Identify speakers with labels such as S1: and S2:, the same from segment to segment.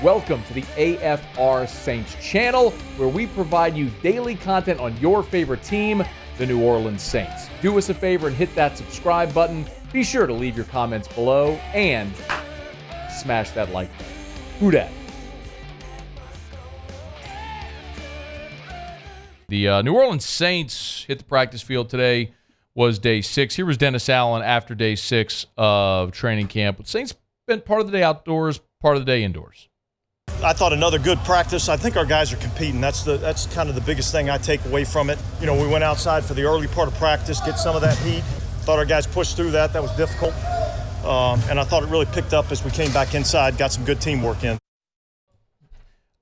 S1: Welcome to the AFR Saints channel, where we provide you daily content on your favorite team, the New Orleans Saints. Do us a favor and hit that subscribe button. Be sure to leave your comments below and smash that like button. Who dat?
S2: The New Orleans Saints hit the practice field today. Was day 6. Here was Dennis Allen after day 6 of training camp. The Saints spent part of the day outdoors, part of the day indoors.
S3: I thought another good practice. I think our guys are competing. That's kind of the biggest thing I take away from it. You know, we went outside for the early part of practice, get some of that heat. Thought our guys pushed through that. That was difficult. And I thought it really picked up as we came back inside, got some good teamwork in.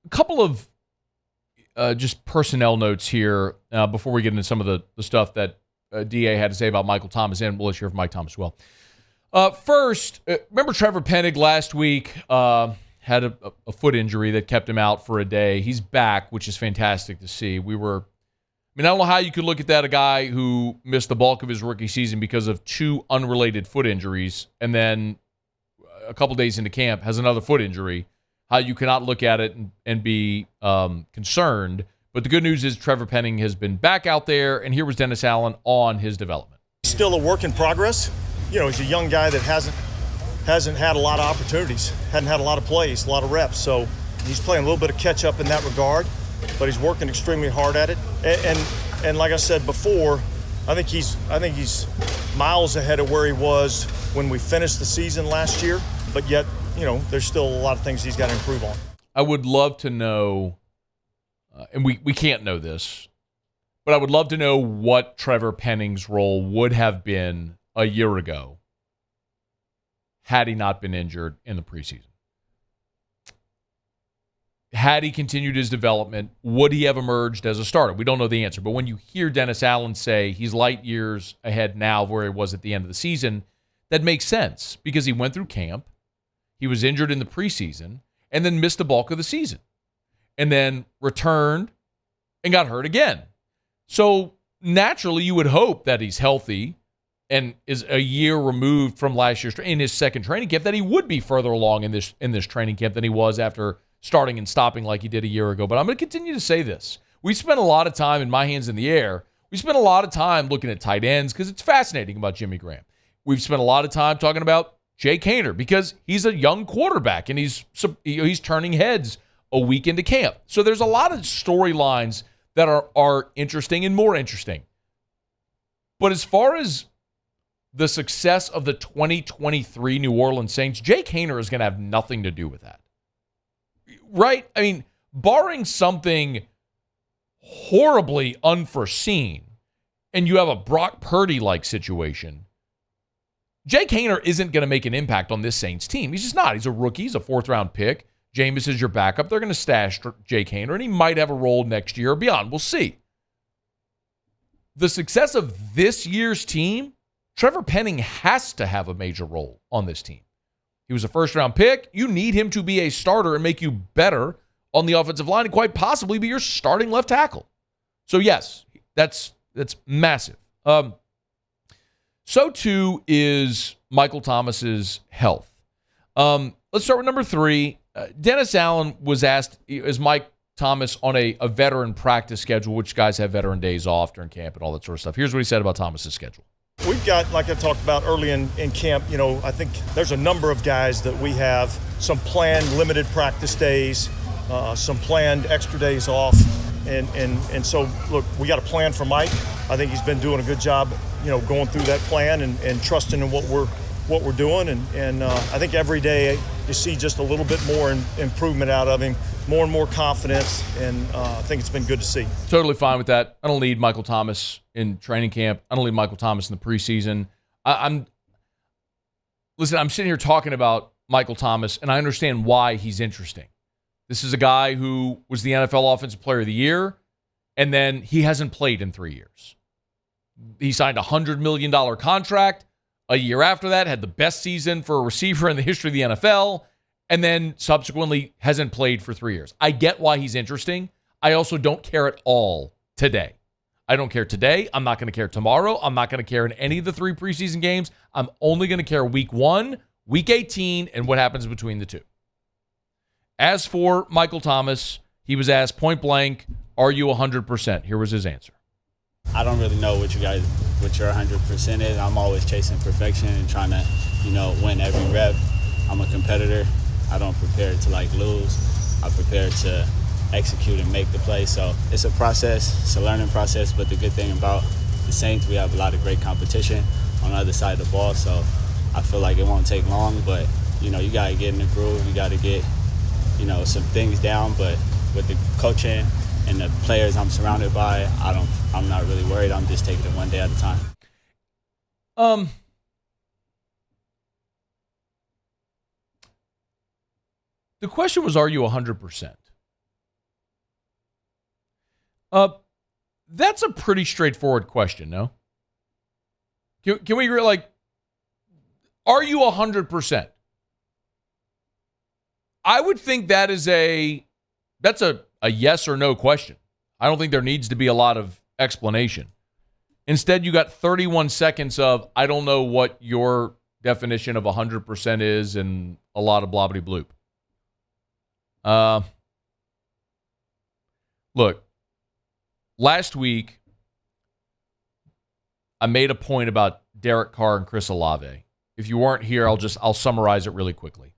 S2: A couple of just personnel notes here before we get into some of the stuff that DA had to say about Michael Thomas, and we'll hear from Mike Thomas as well. First, remember Trevor Penning last week had a foot injury that kept him out for a day. He's back, which is fantastic to see. I don't know how you could look at that, a guy who missed the bulk of his rookie season because of 2 unrelated foot injuries, and then a couple days into camp has another foot injury. How you cannot look at it and be concerned. But the good news is Trevor Penning has been back out there, and here was Dennis Allen on his development.
S3: Still a work in progress. You know, he's a young guy that hasn't had a lot of opportunities, hadn't had a lot of plays, a lot of reps. So he's playing a little bit of catch up in that regard, but he's working extremely hard at it. And like I said before, I think he's miles ahead of where he was when we finished the season last year. But yet, you know, there's still a lot of things he's got to improve on.
S2: I would love to know, and we can't know this, but I would love to know what Trevor Penning's role would have been a year ago had he not been injured in the preseason. Had he continued his development, would he have emerged as a starter? We don't know the answer, but when you hear Dennis Allen say he's light years ahead now of where he was at the end of the season, that makes sense because he went through camp, he was injured in the preseason, and then missed the bulk of the season, and then returned and got hurt again. So naturally, you would hope that he's healthy and is a year removed from last year's in his second training camp, that he would be further along in this training camp than he was after starting and stopping like he did a year ago. But I'm going to continue to say this. We spent a lot of time in My Hands in the Air. We spent a lot of time looking at tight ends because it's fascinating about Jimmy Graham. We've spent a lot of time talking about Jake Haener because he's a young quarterback and he's turning heads a week into camp. So there's a lot of storylines that are interesting and more interesting. But as far as the success of the 2023 New Orleans Saints, Jake Haener is going to have nothing to do with that. Right? I mean, barring something horribly unforeseen and you have a Brock Purdy-like situation, Jake Haener isn't going to make an impact on this Saints team. He's just not. He's a rookie. He's a 4th-round pick. Jameis is your backup. They're going to stash Jake Haener, and he might have a role next year or beyond. We'll see. The success of this year's team, Trevor Penning has to have a major role on this team. He was a 1st-round pick. You need him to be a starter and make you better on the offensive line and quite possibly be your starting left tackle. So, yes, that's massive. So, too, is Michael Thomas's health. Let's start with number 3. Dennis Allen was asked, is Mike Thomas on a veteran practice schedule, which guys have veteran days off during camp and all that sort of stuff. Here's what he said about Thomas's schedule.
S3: We've got, like I talked about early in camp, you know, I think there's a number of guys that we have some planned limited practice days, some planned extra days off. And so, look, we got a plan for Mike. I think he's been doing a good job, you know, going through that plan and trusting in what we're doing. And I think every day you see just a little bit more improvement out of him, more and more confidence, and I think it's been good to see.
S2: Totally fine with that. I don't need Michael Thomas in training camp. I don't need Michael Thomas in the preseason. I'm sitting here talking about Michael Thomas, and I understand why he's interesting. This is a guy who was the NFL Offensive Player of the Year, and then he hasn't played in 3 years. He signed a $100 million contract. A year after that, had the best season for a receiver in the history of the NFL, and then subsequently hasn't played for 3 years. I get why he's interesting. I also don't care at all today. I don't care today. I'm not going to care tomorrow. I'm not going to care in any of the 3 preseason games. I'm only going to care week 1, week 18, and what happens between the two. As for Michael Thomas, he was asked point blank, are you 100%? Here was his answer.
S4: I don't really know what your 100% is. I'm always chasing perfection and trying to, win every rep. I'm a competitor. I don't prepare to lose. I prepare to execute and make the play. So it's a process. It's a learning process. But the good thing about the Saints, we have a lot of great competition on the other side of the ball. So I feel like it won't take long. But you got to get in the groove. You got to get some things down. But with the coaching and the players I'm surrounded by, I'm not really worried. I'm just taking it one day at a time.
S2: The question was, are you 100%? That's a pretty straightforward question, no? Can we are you 100%? I would think that's a yes or no question. I don't think there needs to be a lot of explanation. Instead, you got 31 seconds of, I don't know what your definition of 100% is, and a lot of blobbity bloop. Look, last week, I made a point about Derek Carr and Chris Olave. If you weren't here, I'll summarize it really quickly.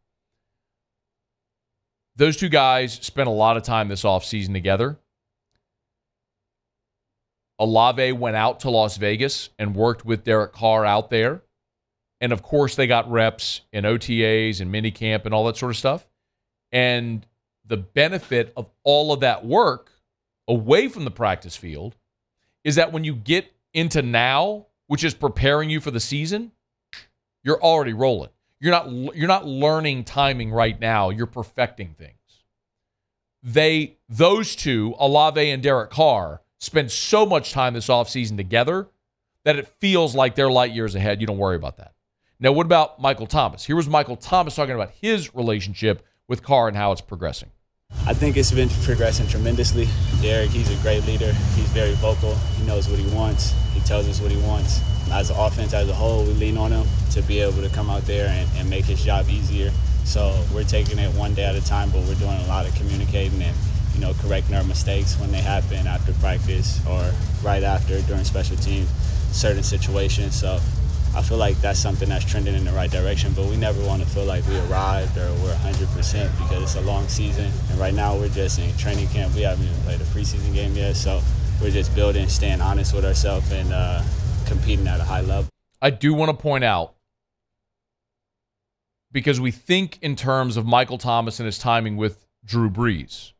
S2: Those two guys spent a lot of time this offseason together. Olave went out to Las Vegas and worked with Derek Carr out there. And, of course, they got reps in OTAs and minicamp and all that sort of stuff. And the benefit of all of that work away from the practice field is that when you get into now, which is preparing you for the season, you're already rolling. You're not learning timing right now. You're perfecting things. Those two, Olave and Derek Carr, spend so much time this offseason together that it feels like they're light years ahead. You don't worry about that. Now, what about Michael Thomas? Here was Michael Thomas talking about his relationship with Carr and how it's progressing.
S4: I think it's been progressing tremendously. Derek, he's a great leader. He's very vocal. He knows what he wants. He tells us what he wants. As an offense as a whole, we lean on him to be able to come out there and make his job easier. So we're taking it one day at a time, but we're doing a lot of communicating and correcting our mistakes when they happen after practice or right after during special teams, certain situations. So I feel like that's something that's trending in the right direction, but we never want to feel like we arrived or we're 100% because it's a long season. And right now we're just in training camp. We haven't even played a preseason game yet, so we're just building, staying honest with ourselves and competing at a high level.
S2: I do want to point out, because we think in terms of Michael Thomas and his timing with Drew Brees,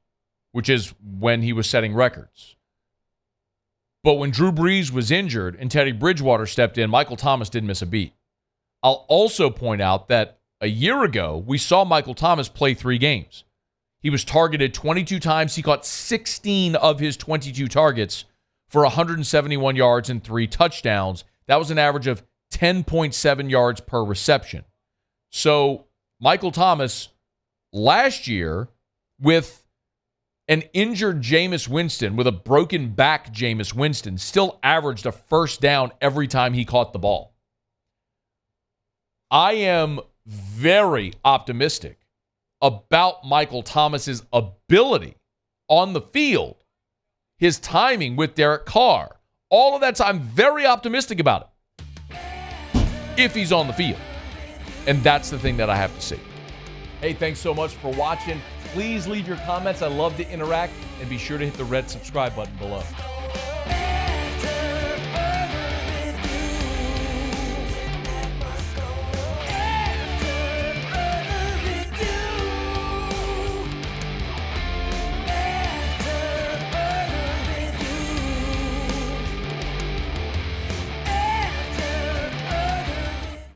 S2: which is when he was setting records. But when Drew Brees was injured and Teddy Bridgewater stepped in, Michael Thomas didn't miss a beat. I'll also point out that a year ago, we saw Michael Thomas play 3 games. He was targeted 22 times. He caught 16 of his 22 targets for 171 yards and 3 touchdowns. That was an average of 10.7 yards per reception. So Michael Thomas last year with an injured Jameis Winston, with a broken back Jameis Winston, still averaged a first down every time he caught the ball. I am very optimistic about Michael Thomas's ability on the field, his timing with Derek Carr. All of that, I'm very optimistic about it if he's on the field. And that's the thing that I have to see. Hey, thanks so much for watching. Please leave your comments. I love to interact. And be sure to hit the red subscribe button below.